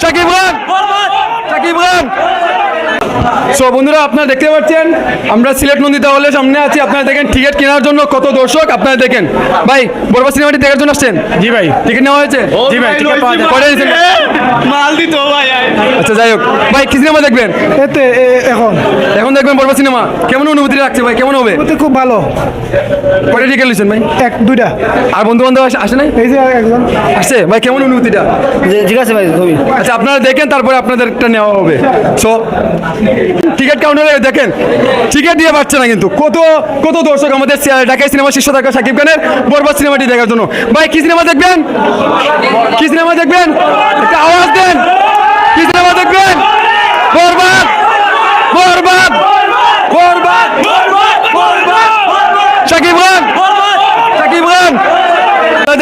Shakib Khan, Shakib Khan. So বন্ধুরা আপনারা দেখতে পাচ্ছেন আমরা সিলেট নন্দিতা হলের সামনে আছি। আপনারা দেখেন টিকিট কেনার জন্য কত দর্শক। আপনারা দেখেন ভাই বরবাদ সিনেমাটি দেখার জন্য আসছেন? জি ভাই, টিকিট নেওয়া হয়েছে? জি ভাই, টিকিট পাওয়া যায়। কয়টা নিয়েছেন? মাল দিত ভাই। আচ্ছা যাই হোক ভাই, কি সিনেমা দেখবেন এতে এখন এখন? দেখবেন বরবাদ সিনেমা। কেমন অনুভূতি লাগছে ভাই, কেমন হবে? এতে খুব ভালো। কয়টা টিকিট নিয়েছেন ভাই? দুইটা। আর বন্ধু বান্ধব আসে নাই? এই যে একজন আসছে ভাই, কেমন অনুভূতিটা? ঠিক আছে ভাই, খুবই আচ্ছা আপনারা দেখেন, তারপরে আপনাদের একটা নেওয়া হবে। সো টিকিট কাউন্টারে দেখেন টিকিট দিয়ে পাচ্ছে না, কিন্তু কত কত দর্শক আমাদের ঢাকায় সিনেমা শীর্ষ থাকা শাকিব খানের বরবাদ সিনেমাটি দেখার জন্য। ভাই কি সিনেমা দেখবেন? কি সিনেমা দেখবেন? একটা আওয়াজ দেন। কি সিনেমা দেখবেন? বরবাদ, বরবাদ, বরবাদ, শাকিব খান, শাকিব খান।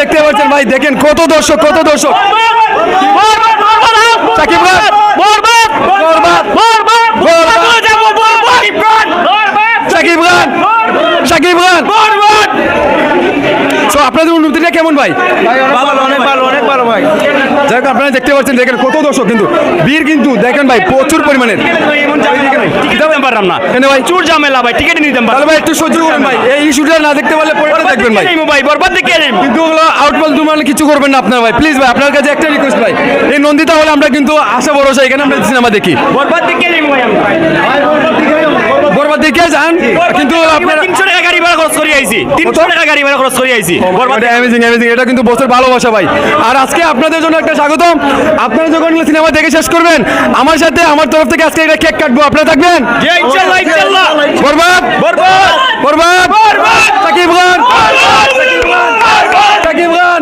দেখতে পাচ্ছেন ভাই, দেখেন কত দর্শক, কত দর্শক। শাকিব খান, বরবাদ, বরবাদ, শাকিব খান, শাকিব খান। সো আপনাদের অনুভূতিটা কেমন ভাই? ভালো, অনেক ভালো, অনেক ভালো ভাই। যাই হোক আপনারা দেখতে পাচ্ছেন, দেখেন কত দর্শক, কিন্তু ভিড় কিন্তু দেখেন ভাই প্রচুর পরিমাণের। টিকিট নিতে পারলাম না কেন ভাই? চুর ঝামেলা ভাই, টিকিট নিতে তাহলে পারলাম ভাই একটু সহ্য করুন ভাই, এই ইস্যুটা না দেখতে পারলে পরে দেখবেন ভাই। ভাই। বরবাদ দেখে যাইবো। কিন্তু ওগুলো আউটফল মানে কিছু করবেন না আপনার ভাই, প্লিজ ভাই আপনার কাছে একটা রিকোয়েস্ট ভাই, এই নন্দিতা হলে আমরা কিন্তু আশা ভরসা এখানে আমরা সিনেমা দেখি। বরবাদ দেখে যাইবো ভাই আমি। বরবাদ দেখে যান, কিন্তু আপনারা 300 টাকা গাড়ি ভাড়া খরচ করে আইছি, 300 টাকা গাড়ি ভাড়া খরচ করে আইছি। বরবাদ অ্যামেজিং, অ্যামেজিং। এটা কিন্তু বসের ভালোবাসা ভাই। আর আজকে আপনাদের জন্য একটা স্বাগতম। আপনারা যখন সিনেমা দেখে শেষ করবেন আমার সাথে, আমার তরফ থেকে আজকে একটা কেক কাটবো, আপনারা থাকবেন? ইনশাআল্লাহ, ইনশাআল্লাহ। বরবাদ, বরবাদ, বরবাদ, শাকিব খান, শাকিব খান, শাকিব খান,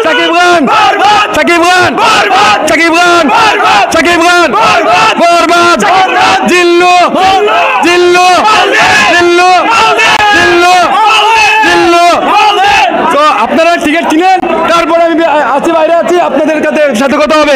শাকিব খান, শাকিব খান, শাকিব খান, শাকিব খান, বরবাদ, জিল্লু, জিল্লু, জিল্লু, জিল্লু, জিল্লু। তো আপনারা টিকিট কিনেন, তারপরে আমি আছি, বাইরে আছি, আপনাদের সাথে কথা হবে।